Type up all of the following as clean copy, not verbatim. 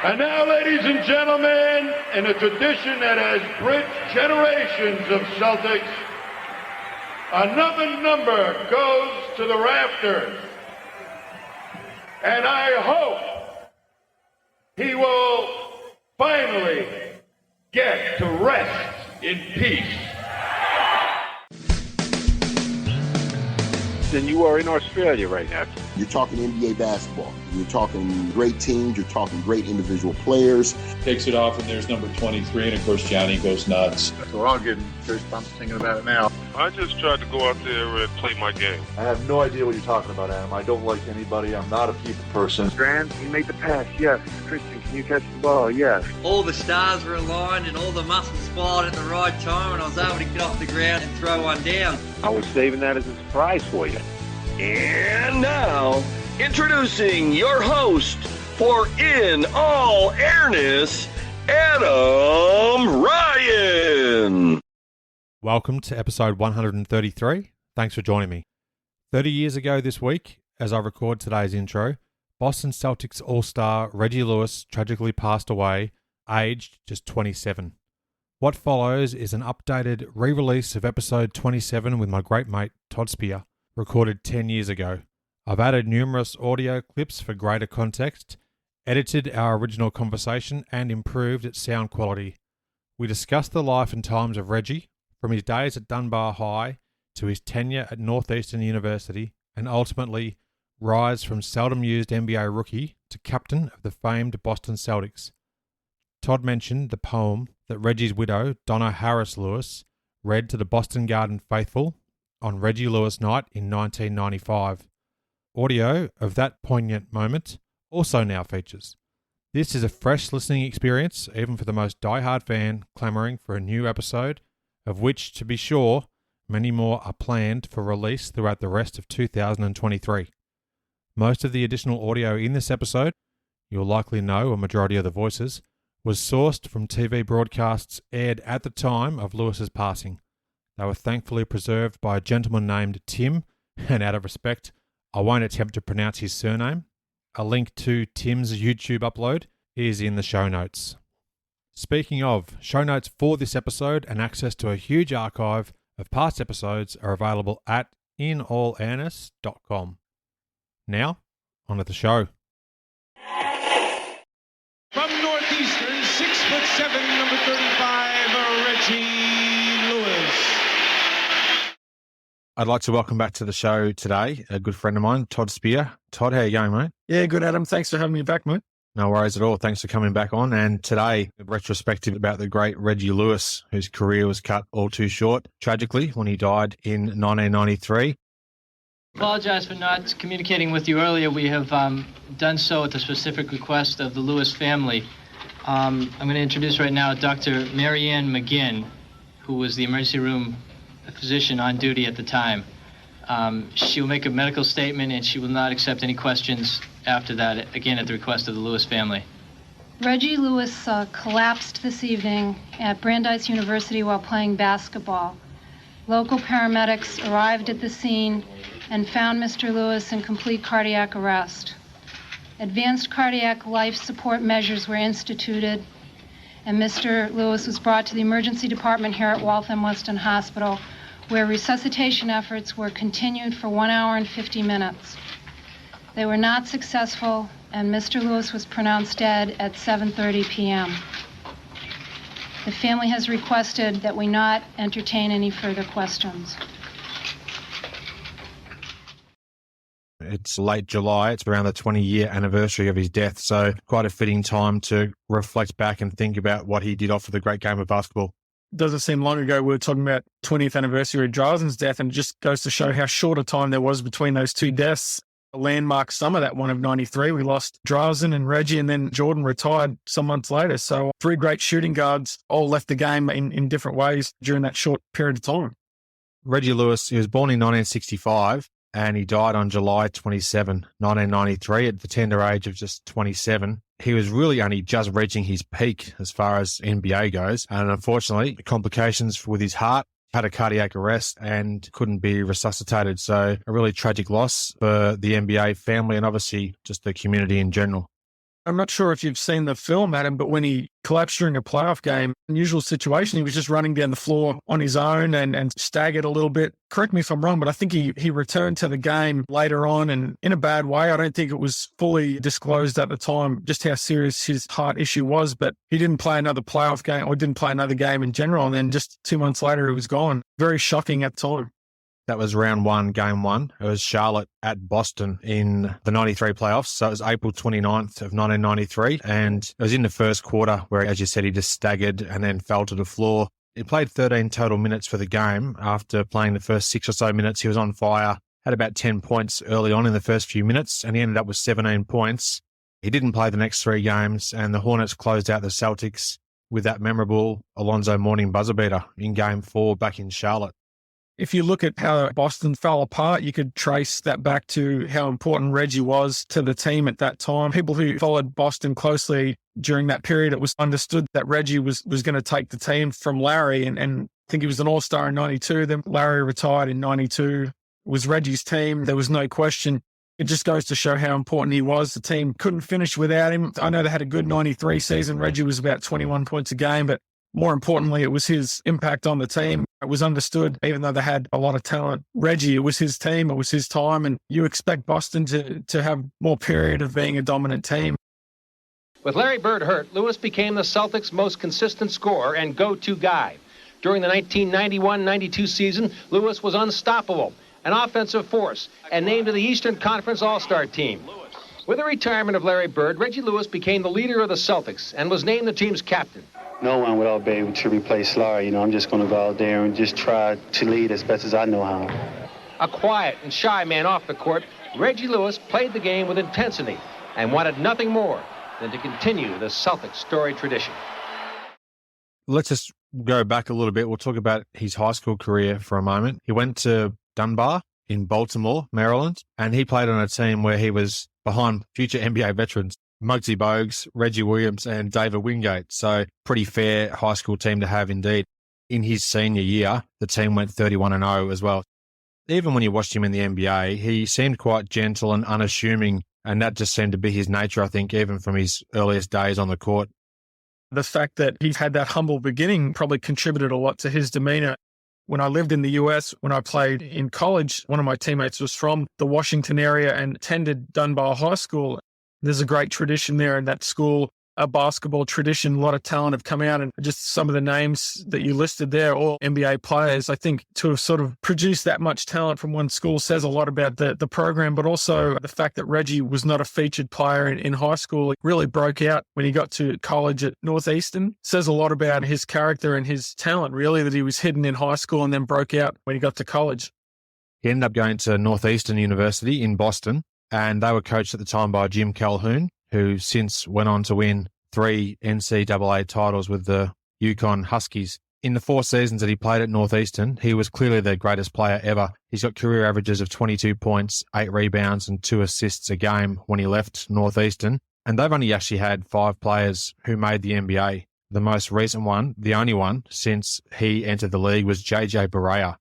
And now, ladies and gentlemen, in a tradition that has bridged generations of Celtics, another number goes to the rafters. And I hope he will finally get to rest in peace. Then you are in Australia right now. You're talking NBA basketball. You're talking great teams. You're talking great individual players. Takes it off, and there's number 23, and of course Johnny goes nuts. So we're all getting goosebumps thinking about it now. I just tried to go out there and play my game. I have no idea what you're talking about, Adam. I don't like anybody. I'm not a people person. Strand, you made the pass, yes. Christian, can you catch the ball? Yes. All the stars were aligned and all the muscles fired at the right time, and I was able to get off the ground and throw one down. I was saving that as a surprise for you. And now, introducing your host for In All Airness, Adam Ryan. Welcome to episode 133. Thanks for joining me. 30 years ago this week, as I record today's intro, Boston Celtics All-Star Reggie Lewis tragically passed away, aged just 27. What follows is an updated re-release of episode 27 with my great mate Todd Spear, recorded 10 years ago. I've added numerous audio clips for greater context, edited our original conversation, and improved its sound quality. We discussed the life and times of Reggie, from his days at Dunbar High to his tenure at Northeastern University, and ultimately rise from seldom-used NBA rookie to captain of the famed Boston Celtics. Todd mentioned the poem that Reggie's widow, Donna Harris-Lewis, read to the Boston Garden faithful on Reggie Lewis Night in 1995. Audio of that poignant moment also now features. This is a fresh listening experience, even for the most diehard fan clamouring for a new episode, of which, to be sure, many more are planned for release throughout the rest of 2023. Most of the additional audio in this episode, you'll likely know a majority of the voices, was sourced from TV broadcasts aired at the time of Lewis's passing. They were thankfully preserved by a gentleman named Tim, and out of respect, I won't attempt to pronounce his surname. A link to Tim's YouTube upload is in the show notes. Speaking of, show notes for this episode and access to a huge archive of past episodes are available at inallairness.com. Now, on to the show. From Northeastern, 6'7", number 35, Reggie Lewis. I'd like to welcome back to the show today a good friend of mine, Todd Spear. Todd, how you going, mate? Yeah, good, Adam. Thanks for having me back, mate. No worries at all. Thanks for coming back on. And today, a retrospective about the great Reggie Lewis, whose career was cut all too short, tragically, when he died in 1993. Apologize for not communicating with you earlier. We have done so at the specific request of the Lewis family. I'm going to introduce right now Dr. Marianne McGinn, who was the emergency room physician on duty at the time. She will make a medical statement, and she will not accept any questions after that, again at the request of the Lewis family. Reggie Lewis collapsed this evening at Brandeis University while playing basketball. Local paramedics arrived at the scene and found Mr. Lewis in complete cardiac arrest. Advanced cardiac life support measures were instituted, and Mr. Lewis was brought to the emergency department here at Waltham Weston Hospital, where resuscitation efforts were continued for 1 hour and 50 minutes. They were not successful, and Mr. Lewis was pronounced dead at 7:30 p.m. The family has requested that we not entertain any further questions. It's late July. It's around the 20-year anniversary of his death, so quite a fitting time to reflect back and think about what he did offer the great game of basketball. Doesn't seem long ago we were talking about 20th anniversary of Dryleson's death, and it just goes to show how short a time there was between those two deaths. A landmark summer, that one of 93. We lost Dryleson and Reggie, and then Jordan retired some months later. So 3 great shooting guards all left the game in different ways during that short period of time. Reggie Lewis, he was born in 1965 and he died on July 27, 1993 at the tender age of just 27. He was really only just reaching his peak as far as NBA goes. And unfortunately, complications with his heart, had a cardiac arrest and couldn't be resuscitated. So a really tragic loss for the NBA family and obviously just the community in general. I'm not sure if you've seen the film, Adam, but when he collapsed during a playoff game, unusual situation, he was just running down the floor on his own and staggered a little bit. Correct me if I'm wrong, but I think he returned to the game later on and in a bad way. I don't think it was fully disclosed at the time just how serious his heart issue was, but he didn't play another playoff game or didn't play another game in general. And then just 2 months later, he was gone. Very shocking at the time. That was round one, game one. It was Charlotte at Boston in the 93 playoffs. So it was April 29th of 1993. And it was in the first quarter where, as you said, he just staggered and then fell to the floor. He played 13 total minutes for the game. After playing the first 6 or so minutes, he was on fire, had about 10 points early on in the first few minutes, and he ended up with 17 points. He didn't play the next 3 games, and the Hornets closed out the Celtics with that memorable Alonzo Mourning buzzer beater in game 4 back in Charlotte. If you look at how Boston fell apart, you could trace that back to how important Reggie was to the team at that time. People who followed Boston closely during that period, it was understood that Reggie was going to take the team from Larry, and I think he was an all-star in 92. Then Larry retired in 92. It was Reggie's team. There was no question. It just goes to show how important he was. The team couldn't finish without him. I know they had a good 93 season. Reggie was about 21 points a game, but more importantly, it was his impact on the team. It was understood, even though they had a lot of talent. Reggie, it was his team, it was his time, and you expect Boston to have more period of being a dominant team. With Larry Bird hurt, Lewis became the Celtics' most consistent scorer and go-to guy. During the 1991-92 season, Lewis was unstoppable, an offensive force, and named to the Eastern Conference All-Star team. With the retirement of Larry Bird, Reggie Lewis became the leader of the Celtics and was named the team's captain. No one will be able to replace Larry. I'm just going to go out there and just try to lead as best as I know how. A quiet and shy man off the court, Reggie Lewis played the game with intensity and wanted nothing more than to continue the Celtics storied tradition. Let's just go back a little bit. We'll talk about his high school career for a moment. He went to Dunbar in Baltimore, Maryland, and he played on a team where he was behind future NBA veterans Muggsy Bogues, Reggie Williams, and David Wingate. So pretty fair high school team to have indeed. In his senior year, the team went 31-0 as well. Even when you watched him in the NBA, he seemed quite gentle and unassuming, and that just seemed to be his nature, I think, even from his earliest days on the court. The fact that he had that humble beginning probably contributed a lot to his demeanor. When I lived in the US, when I played in college, one of my teammates was from the Washington area and attended Dunbar High School. There's a great tradition there in that school, a basketball tradition. A lot of talent have come out, and just some of the names that you listed there, all NBA players. I think to have sort of produced that much talent from one school says a lot about the program, but also the fact that Reggie was not a featured player in high school. It really broke out when he got to college at Northeastern. Says a lot about his character and his talent, really, that he was hidden in high school and then broke out when he got to college. He ended up going to Northeastern University in Boston, and they were coached at the time by Jim Calhoun, who since went on to win 3 NCAA titles with the Yukon Huskies. In the 4 seasons that he played at Northeastern, he was clearly their greatest player ever. He's got career averages of 22 points, 8 rebounds, and 2 assists a game when he left Northeastern. And they've only actually had 5 players who made the NBA. The most recent one, the only one since he entered the league, was JJ Barea.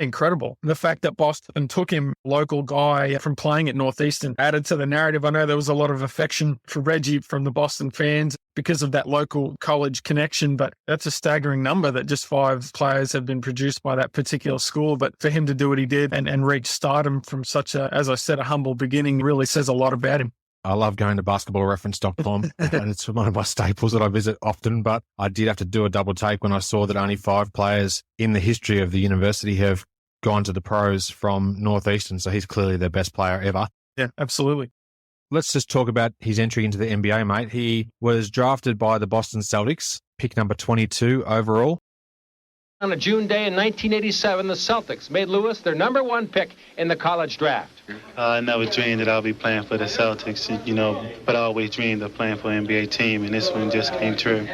Incredible. The fact that Boston took him, local guy from playing at Northeastern, added to the narrative. I know there was a lot of affection for Reggie from the Boston fans because of that local college connection, but that's a staggering number that just 5 players have been produced by that particular school. But for him to do what he did and reach stardom from such a, as I said, a humble beginning really says a lot about him. I love going to basketballreference.com and it's one of my staples that I visit often, but I did have to do a double take when I saw that only 5 players in the history of the university have gone to the pros from Northeastern, so he's clearly their best player ever. Yeah, absolutely. Let's just talk about his entry into the NBA, mate. He was drafted by the Boston Celtics, pick number 22 overall. On a June day in 1987, the Celtics made Lewis their number 1 pick in the college draft. I never dreamed that I'll be playing for the Celtics, but I always dreamed of playing for an NBA team, and this one just came true.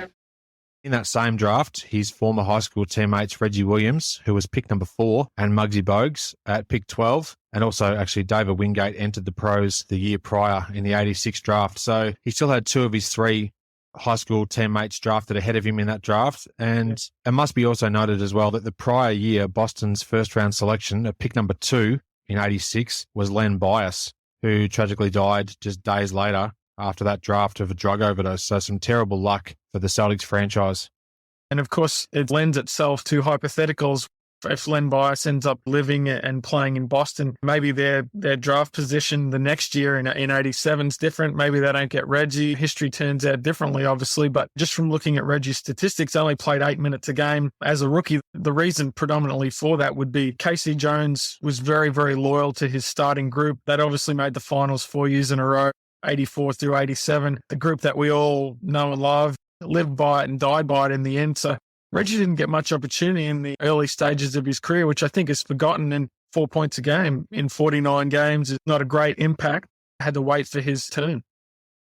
In that same draft, his former high school teammates Reggie Williams, who was pick number 4, and Muggsy Bogues at pick 12, and also actually David Wingate entered the pros the year prior in the 86 draft. So he still had 2 of his 3 high school teammates drafted ahead of him in that draft. And it must be also noted as well that the prior year, Boston's first-round selection at pick number 2 in 86 was Len Bias, who tragically died just days later after that draft of a drug overdose. So some terrible luck for the Celtics franchise. And of course, it lends itself to hypotheticals. If Len Bias ends up living and playing in Boston, maybe their draft position the next year in 87 is different. Maybe they don't get Reggie. History turns out differently, obviously. But just from looking at Reggie's statistics, only played 8 minutes a game as a rookie. The reason predominantly for that would be Casey Jones was very, very loyal to his starting group. That obviously made the finals 4 years in a row, 84 through 87. The group that we all know and love, lived by it and died by it in the end. So Reggie didn't get much opportunity in the early stages of his career, which I think is forgotten. And 4 points a game in 49 games is not a great impact. Had to wait for his turn.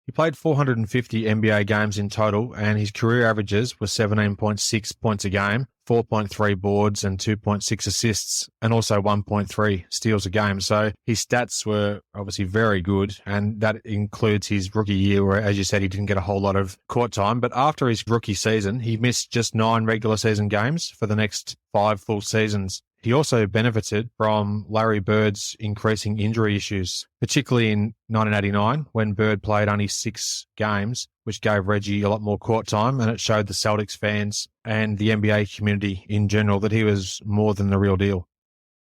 He played 450 NBA games in total, and his career averages were 17.6 points a game, 4.3 boards and 2.6 assists, and also 1.3 steals a game. So his stats were obviously very good, and that includes his rookie year where, as you said, he didn't get a whole lot of court time. But after his rookie season, he missed just 9 regular season games for the next 5 full seasons. He also benefited from Larry Bird's increasing injury issues, particularly in 1989 when Bird played only 6 games, which gave Reggie a lot more court time, and it showed the Celtics fans and the NBA community in general that he was more than the real deal.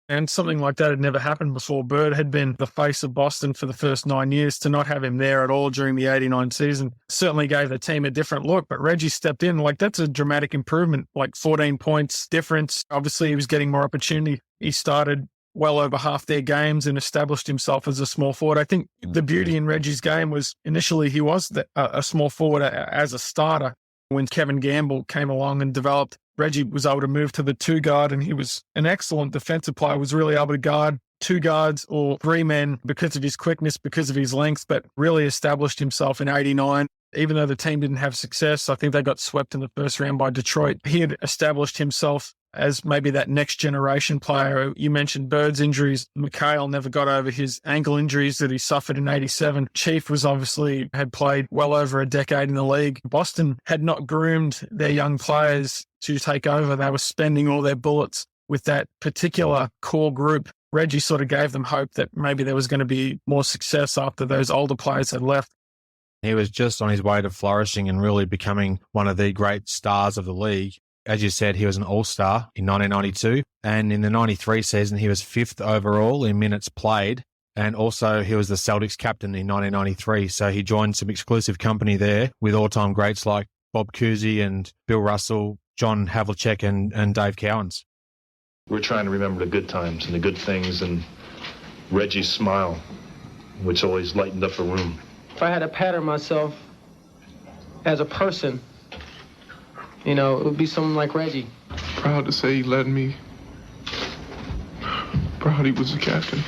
And something like that had never happened before. Bird had been the face of Boston for the first 9 years. To not have him there at all during the 89 season certainly gave the team a different look. But Reggie stepped in. That's a dramatic improvement, 14 points difference. Obviously, he was getting more opportunity. He started well over half their games and established himself as a small forward. I think the beauty in Reggie's game was initially he was a small forward as a starter. When Kevin Gamble came along and developed, Reggie was able to move to the 2 guard, and he was an excellent defensive player, was really able to guard 2 guards or 3 men because of his quickness, because of his length, but really established himself in 89. Even though the team didn't have success, I think they got swept in the first round by Detroit. He had established himself as maybe that next generation player. You mentioned Bird's injuries. McHale never got over his ankle injuries that he suffered in 87. Chief had played well over a decade in the league. Boston had not groomed their young players to take over. They were spending all their bullets with that particular core group. Reggie sort of gave them hope that maybe there was going to be more success after those older players had left. He was just on his way to flourishing and really becoming one of the great stars of the league. As you said, he was an all-star in 1992, and in the 93 season, he was 5th overall in minutes played, and also he was the Celtics captain in 1993, so he joined some exclusive company there with all-time greats like Bob Cousy and Bill Russell, John Havlicek and Dave Cowens. We're trying to remember the good times and the good things, and Reggie's smile, which always lightened up a room. If I had to pattern myself as a person, it would be someone like Reggie. Proud to say he led me. Proud he was the captain.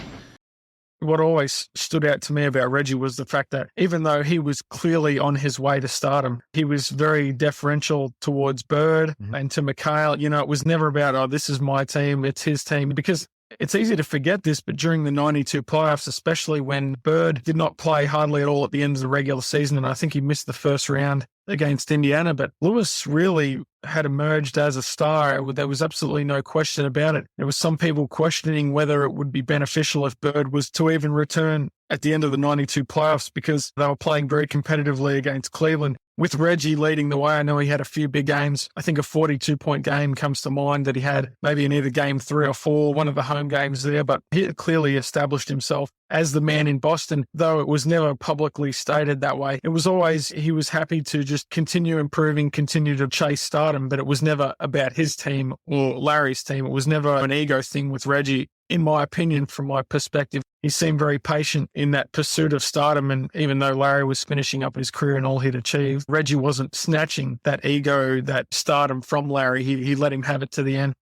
What always stood out to me about Reggie was the fact that even though he was clearly on his way to stardom, he was very deferential towards Bird and to McHale. It was never about, this is my team, it's his team, because it's easy to forget this, but during the 92 playoffs, especially when Bird did not play hardly at all at the end of the regular season, and I think he missed the first round against Indiana, but Lewis really had emerged as a star. There was absolutely no question about it. There was some people questioning whether it would be beneficial if Bird was to even return at the end of the 92 playoffs, because they were playing very competitively against Cleveland. With Reggie leading the way, I know he had a few big games. I think a 42-point game comes to mind that he had maybe in either game 3 or 4, one of the home games there, but he clearly established himself as the man in Boston, though it was never publicly stated that way. It was always he was happy to just continue improving, continue to chase stardom, but it was never about his team or Larry's team. It was never an ego thing with Reggie. In my opinion, from my perspective, he seemed very patient in that pursuit of stardom. And even though Larry was finishing up his career and all he'd achieved, Reggie wasn't snatching that ego, that stardom from Larry. He let him have it to the end.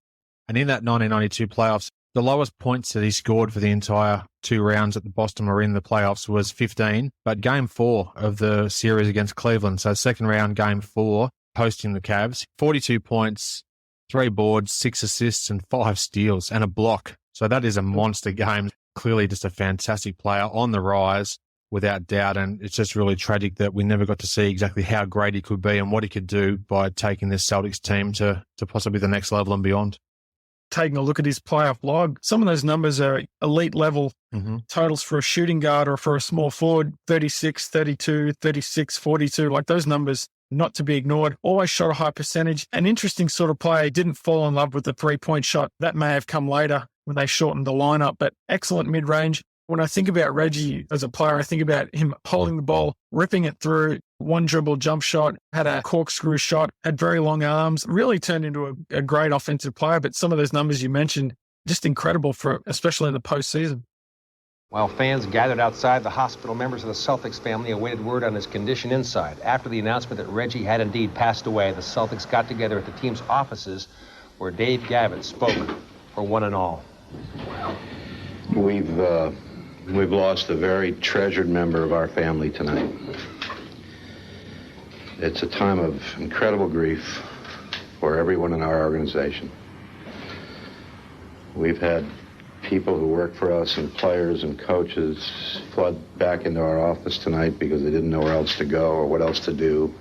And in that 1992 playoffs, the lowest points that he scored for the entire 2 rounds at the Boston were in the playoffs was 15. But game 4 of the series against Cleveland, so second round, game 4, hosting the Cavs, 42 points, 3 boards, 6 assists and 5 steals and a block. So that is a monster game. Clearly just a fantastic player on the rise, without doubt. And it's just really tragic that we never got to see exactly how great he could be and what he could do by taking this Celtics team to possibly the next level and beyond. taking a look at his playoff log, some of those numbers are elite level totals for a shooting guard or for a small forward, 36, 32, 36, 42, like those numbers not to be ignored. Always shot a high percentage. An interesting sort of player. Didn't fall in love with the three-point shot. That may have come later when they shortened the lineup, but excellent mid-range. When I think about Reggie as a player, I think about him holding the ball, ripping it through, one dribble jump shot, had a corkscrew shot, had very long arms, really turned into a great offensive player. But some of those numbers you mentioned, just incredible for, especially in the postseason. While fans gathered outside the hospital, members of the Celtics family awaited word on his condition inside. After the announcement that Reggie had indeed passed away, the Celtics got together at the team's offices where Dave Gavitt spoke for one and all. We've lost a very treasured member of our family tonight. It's a time of incredible grief for everyone in our organization. We've had people who work for us and players and coaches flood back into our office tonight because they didn't know where else to go or what else to do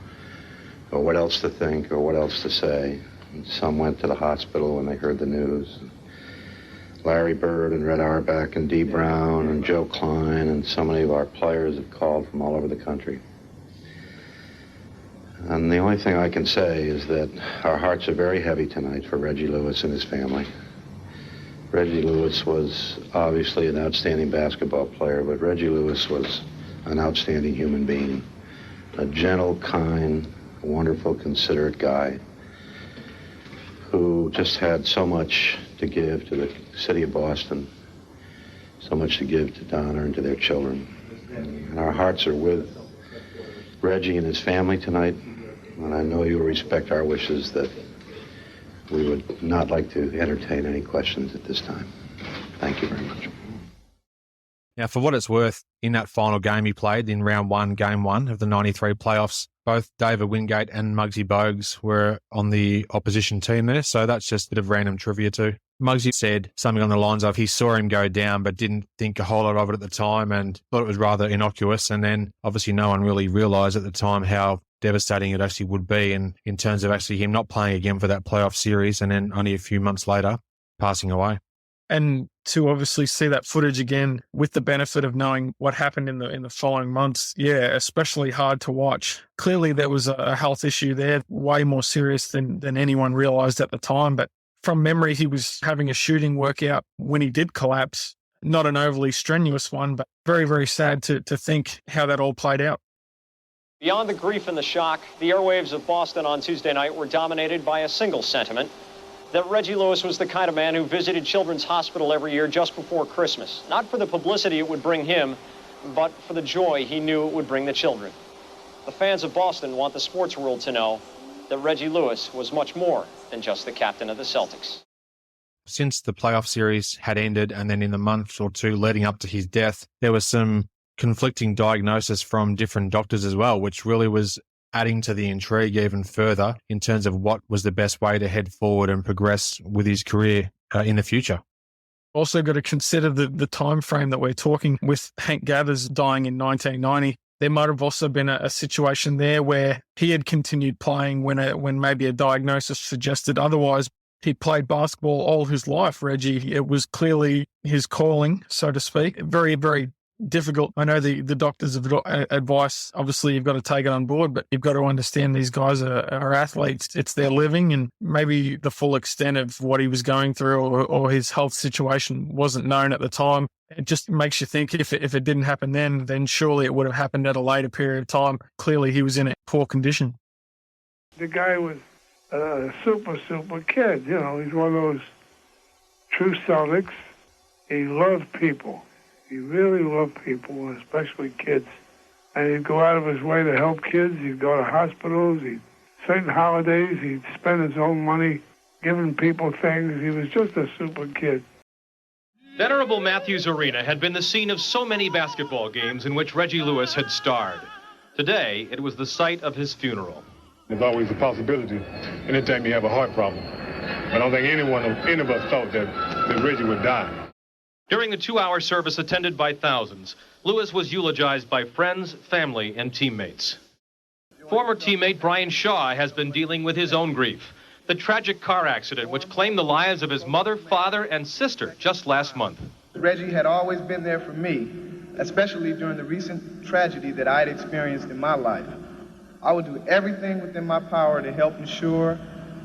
or what else to think or what else to say. And some went to the hospital when they heard the news. Larry Bird and Red Auerbach and Dee Brown and Joe Klein and so many of our players have called from all over the country. And the only thing I can say is that our hearts are very heavy tonight for Reggie Lewis and his family. Reggie Lewis was obviously an outstanding basketball player, but Reggie Lewis was an outstanding human being, a gentle, kind, wonderful, considerate guy who just had so much to give to the city of Boston, so much to give to Donna and to their children. And our hearts are with Reggie and his family tonight, and I know you will respect our wishes that we would not like to entertain any questions at this time. Thank you very much. Now, for what it's worth, in that final game he played in round one, game one of the 93 playoffs, both David Wingate and Muggsy Bogues were on the opposition team there, so that's just a bit of random trivia too. Muggsy said something on the lines of he saw him go down but didn't think a whole lot of it at the time and thought it was rather innocuous, and then obviously no one really realised at the time how devastating it actually would be, and in terms of actually him not playing again for that playoff series and then only a few months later passing away. And to obviously see that footage again with the benefit of knowing what happened in the following months, yeah, especially hard to watch. Clearly there was a health issue there, way more serious than anyone realised at the time. But from memory, he was having a shooting workout when he did collapse. Not an overly strenuous one, but very, very sad to think how that all played out. Beyond the grief and the shock, the airwaves of Boston on Tuesday night were dominated by a single sentiment, that Reggie Lewis was the kind of man who visited Children's Hospital every year just before Christmas. Not for the publicity it would bring him, but for the joy he knew it would bring the children. The fans of Boston want the sports world to know that Reggie Lewis was much more than just the captain of the Celtics. Since the playoff series had ended and then in the month or two leading up to his death, there was some conflicting diagnosis from different doctors as well, which really was adding to the intrigue even further in terms of what was the best way to head forward and progress with his career in the future. Also got to consider the time frame that we're talking with Hank Gathers dying in 1990. There might have also been a situation there where he had continued playing when maybe a diagnosis suggested otherwise. He played basketball all his life, Reggie. It was clearly his calling, so to speak. Very, very difficult. I know the doctors' advice, obviously you've got to take it on board, but you've got to understand these guys are athletes. It's their living, and maybe the full extent of what he was going through or his health situation wasn't known at the time. It just makes you think if it didn't happen then surely it would have happened at a later period of time. Clearly he was in a poor condition. The guy was a super kid. You know, he's one of those true Celtics. He loved people. He really loved people, especially kids. And he'd go out of his way to help kids. He'd go to hospitals. Certain holidays, he'd spend his own money giving people things. He was just a super kid. Venerable Matthews Arena had been the scene of so many basketball games in which Reggie Lewis had starred. Today, it was the site of his funeral. There's always a possibility anytime you have a heart problem. I don't think any of us thought that Reggie would die. During the 2-hour service attended by thousands, Lewis was eulogized by friends, family, and teammates. Former teammate Brian Shaw has been dealing with his own grief. The the tragic car accident which claimed the lives of his mother, father, and sister just last month. Reggie had always been there for me, especially during the recent tragedy that I had experienced in my life. I would do everything within my power to help ensure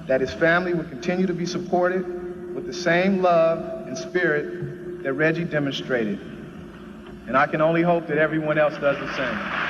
that his family would continue to be supported with the same love and spirit that Reggie demonstrated. And I can only hope that everyone else does the same.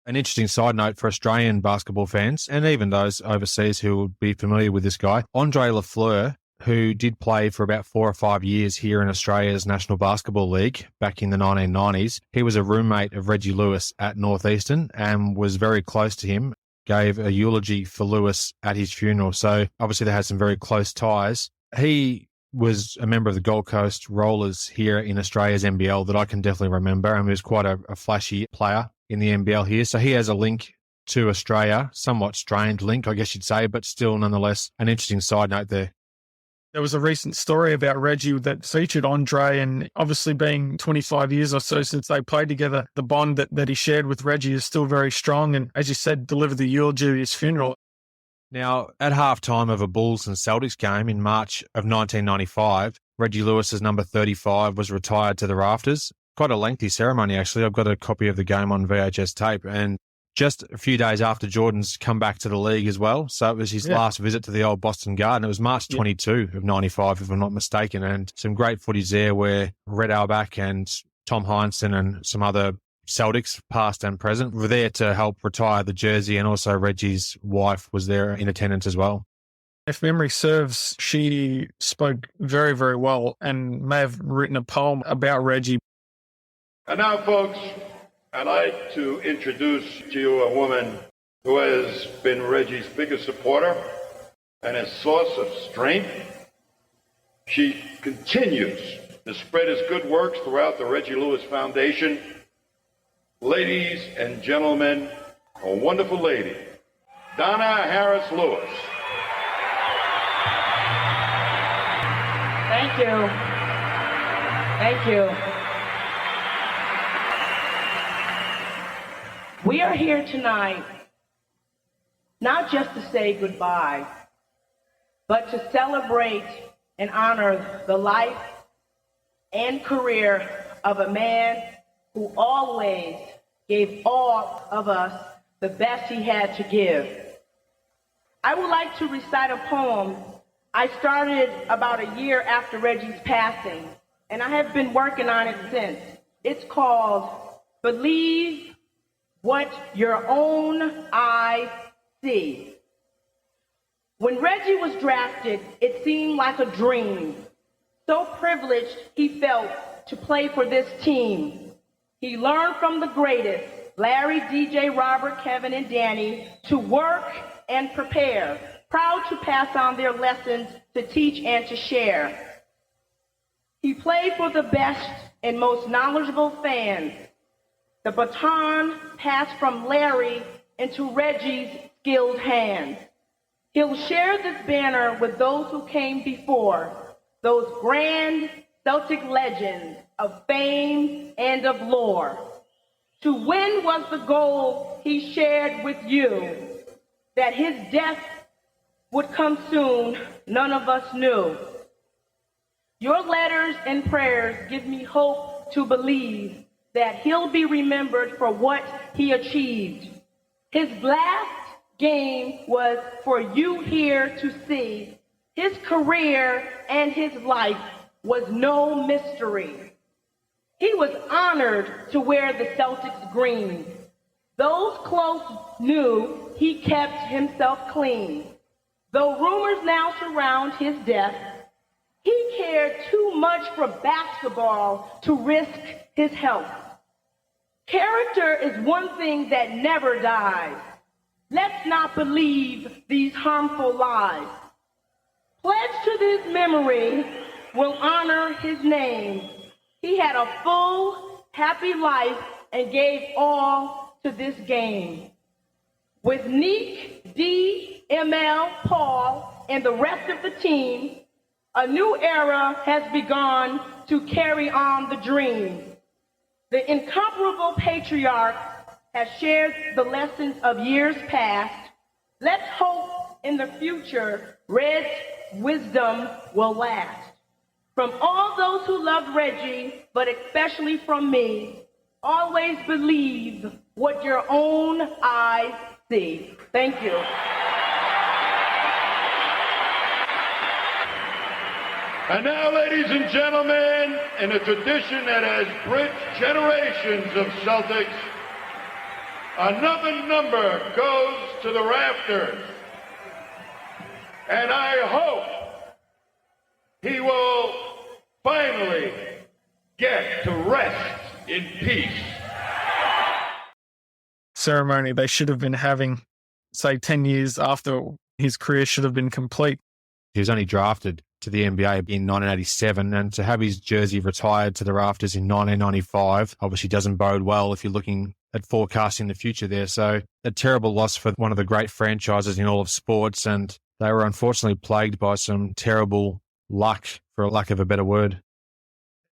An interesting side note for Australian basketball fans, and even those overseas who will be familiar with this guy, Andre Lafleur, who did play for about 4 or 5 years here in Australia's National Basketball League back in the 1990s. He was a roommate of Reggie Lewis at Northeastern and was very close to him, gave a eulogy for Lewis at his funeral. So obviously they had some very close ties. He was a member of the Gold Coast Rollers here in Australia's NBL that I can definitely remember, and he was quite a flashy player in the NBL here. So he has a link to Australia, somewhat strained link, I guess you'd say, but still nonetheless an interesting side note there. There was a recent story about Reggie that featured Andre, and obviously being 25 years or so since they played together, the bond that he shared with Reggie is still very strong. And as you said, delivered the eulogy at his funeral. Now, at halftime of a Bulls and Celtics game in March of 1995, Reggie Lewis's number 35 was retired to the rafters. Quite a lengthy ceremony, actually. I've got a copy of the game on VHS tape, and just a few days after Jordan's come back to the league as well. So it was his last visit to the old Boston Garden. It was March 22 of 95, if I'm not mistaken, and some great footage there where Red Auerbach and Tom Heinsohn and some other Celtics, past and present, were there to help retire the jersey, and also Reggie's wife was there in attendance as well. If memory serves, she spoke very, very well and may have written a poem about Reggie. And now, folks, I'd like to introduce to you a woman who has been Reggie's biggest supporter and a source of strength. She continues to spread his good works throughout the Reggie Lewis Foundation. Ladies and gentlemen, a wonderful lady, Donna Harris-Lewis. Thank you. Thank you. We are here tonight not just to say goodbye, but to celebrate and honor the life and career of a man who always gave all of us the best he had to give. I would like to recite a poem I started about a year after Reggie's passing, and I have been working on it since. It's called Believe What Your Own Eyes See. When Reggie was drafted, it seemed like a dream. So privileged he felt to play for this team. He learned from the greatest, Larry, DJ, Robert, Kevin, and Danny, to work and prepare, proud to pass on their lessons, to teach and to share. He played for the best and most knowledgeable fans. The baton passed from Larry into Reggie's skilled hands. He'll share this banner with those who came before, those grand Celtic legends of fame and of lore. To win was the goal he shared with you. That his death would come soon, none of us knew. Your letters and prayers give me hope to believe that he'll be remembered for what he achieved. His last game was for you here to see. His career and his life was no mystery. He was honored to wear the Celtics green. Those close knew he kept himself clean. Though rumors now surround his death, he cared too much for basketball to risk his health. Character is one thing that never dies. Let's not believe these harmful lies. Pledged to this memory will honor his name. He had a full, happy life and gave all to this game. With Neek, D, ML, Paul, and the rest of the team, a new era has begun to carry on the dream. The incomparable patriarch has shared the lessons of years past. Let's hope in the future Red's wisdom will last. From all those who loved Reggie, but especially from me, always believe what your own eyes see. Thank you. And now, ladies and gentlemen, in a tradition that has bridged generations of Celtics, another number goes to the rafters. And I hope he will finally get to rest in peace. Ceremony they should have been having, say, 10 years after his career should have been complete. He was only drafted to the NBA in 1987, and to have his jersey retired to the rafters in 1995 obviously doesn't bode well if you're looking at forecasting the future there. So a terrible loss for one of the great franchises in all of sports, and they were unfortunately plagued by some terrible luck, for lack of a better word.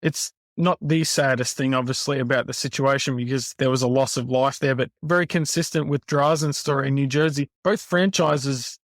It's not the saddest thing, obviously, about the situation because there was a loss of life there, but very consistent with Drazen's story in New Jersey. Both franchises,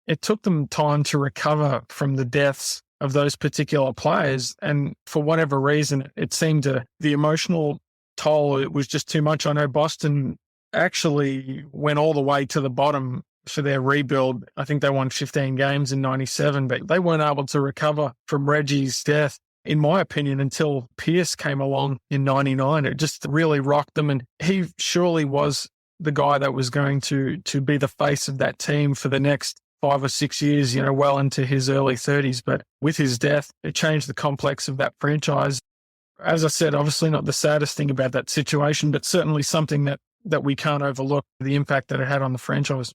it took them time to recover from the deaths of those particular players. And for whatever reason, it seemed the emotional toll, it was just too much. I know Boston actually went all the way to the bottom for their rebuild. I think they won 15 games in 97, but they weren't able to recover from Reggie's death, in my opinion, until Pierce came along in 99. It just really rocked them. And he surely was the guy that was going to be the face of that team for the next 5 or 6 years, well into his early 30s. But with his death, it changed the complex of that franchise. As I said, obviously not the saddest thing about that situation, but certainly something that we can't overlook, the impact that it had on the franchise.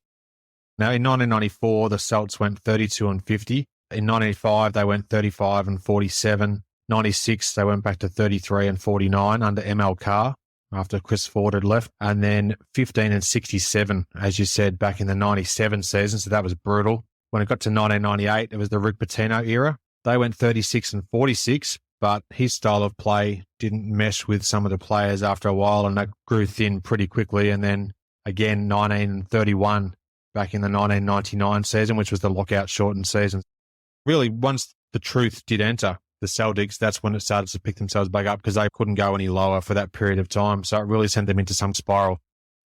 Now, in 1994, the Celts went 32-50. In 1995, they went 35-47. 96, they went back to 33-49 under ML Carr after Chris Ford had left. And then 15-67, as you said, back in the 97 season. So that was brutal. When it got to 1998, it was the Rick Pitino era. They went 36-46, but his style of play didn't mesh with some of the players after a while, and that grew thin pretty quickly. And then again, 19-31 back in the 1999 season, which was the lockout shortened season. Really, once the truth did enter the Celtics, that's when it started to pick themselves back up because they couldn't go any lower for that period of time. So it really sent them into some spiral.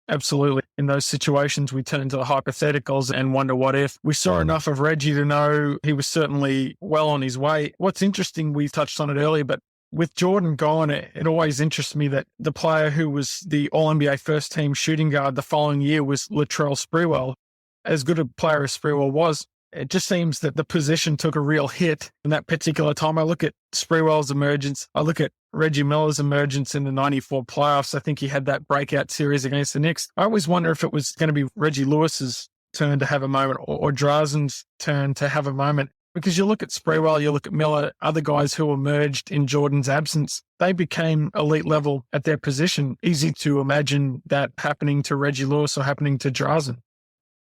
Absolutely. In those situations, we turn to the hypotheticals and wonder what if. We saw enough of Reggie to know he was certainly well on his way. What's interesting, we touched on it earlier, but with Jordan gone, it always interests me that the player who was the All-NBA first-team shooting guard the following year was Latrell Sprewell. As good a player as Sprewell was, it just seems that the position took a real hit in that particular time. I look at Sprewell's emergence. I look at Reggie Miller's emergence in the 94 playoffs. I think he had that breakout series against the Knicks. I always wonder if it was going to be Reggie Lewis's turn to have a moment or Drazen's turn to have a moment. Because you look at Sprewell, you look at Miller, other guys who emerged in Jordan's absence, they became elite level at their position. Easy to imagine that happening to Reggie Lewis or happening to Drazen.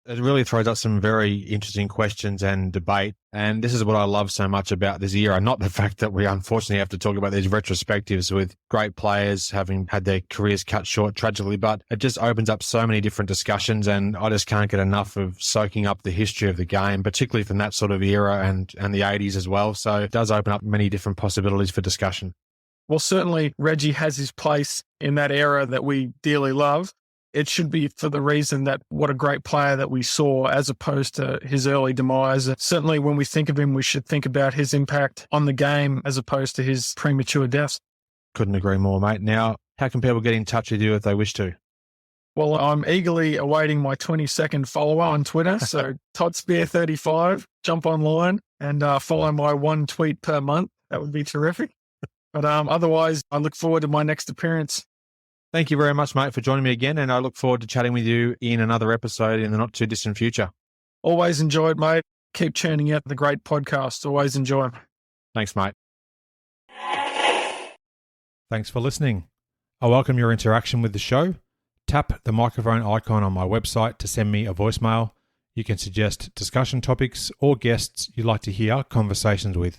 It really throws up some very interesting questions and debate. And this is what I love so much about this era. Not the fact that we unfortunately have to talk about these retrospectives with great players having had their careers cut short tragically, but it just opens up so many different discussions. And I just can't get enough of soaking up the history of the game, particularly from that sort of era and the 80s as well. So it does open up many different possibilities for discussion. Well, certainly Reggie has his place in that era that we dearly love. It should be for the reason that what a great player that we saw as opposed to his early demise. Certainly when we think of him, we should think about his impact on the game as opposed to his premature deaths. Couldn't agree more, mate. Now, how can people get in touch with you if they wish to? Well, I'm eagerly awaiting my 20-second follower on Twitter. So ToddSpear35, jump online and follow my one tweet per month. That would be terrific. But otherwise, I look forward to my next appearance. Thank you very much, mate, for joining me again, and I look forward to chatting with you in another episode in the not-too-distant future. Always enjoyed, mate. Keep churning out the great podcasts. Always enjoy them. Thanks, mate. Thanks for listening. I welcome your interaction with the show. Tap the microphone icon on my website to send me a voicemail. You can suggest discussion topics or guests you'd like to hear conversations with.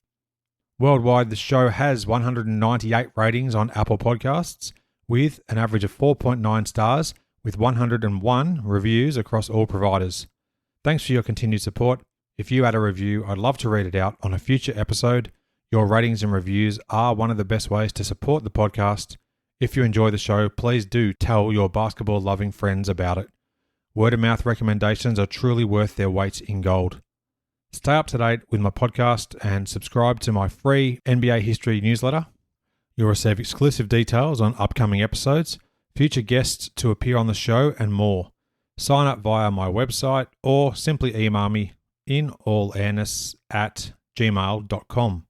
Worldwide, the show has 198 ratings on Apple Podcasts, with an average of 4.9 stars, with 101 reviews across all providers. Thanks for your continued support. If you add a review, I'd love to read it out on a future episode. Your ratings and reviews are one of the best ways to support the podcast. If you enjoy the show, please do tell your basketball-loving friends about it. Word-of-mouth recommendations are truly worth their weight in gold. Stay up to date with my podcast and subscribe to my free NBA history newsletter. You'll receive exclusive details on upcoming episodes, future guests to appear on the show, and more. Sign up via my website or simply email me inallairness@gmail.com.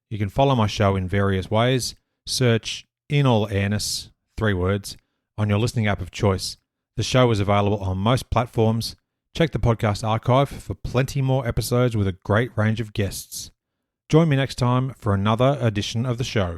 You can follow my show in various ways. Search In All Airness, 3 words, on your listening app of choice. The show is available on most platforms. Check the podcast archive for plenty more episodes with a great range of guests. Join me next time for another edition of the show.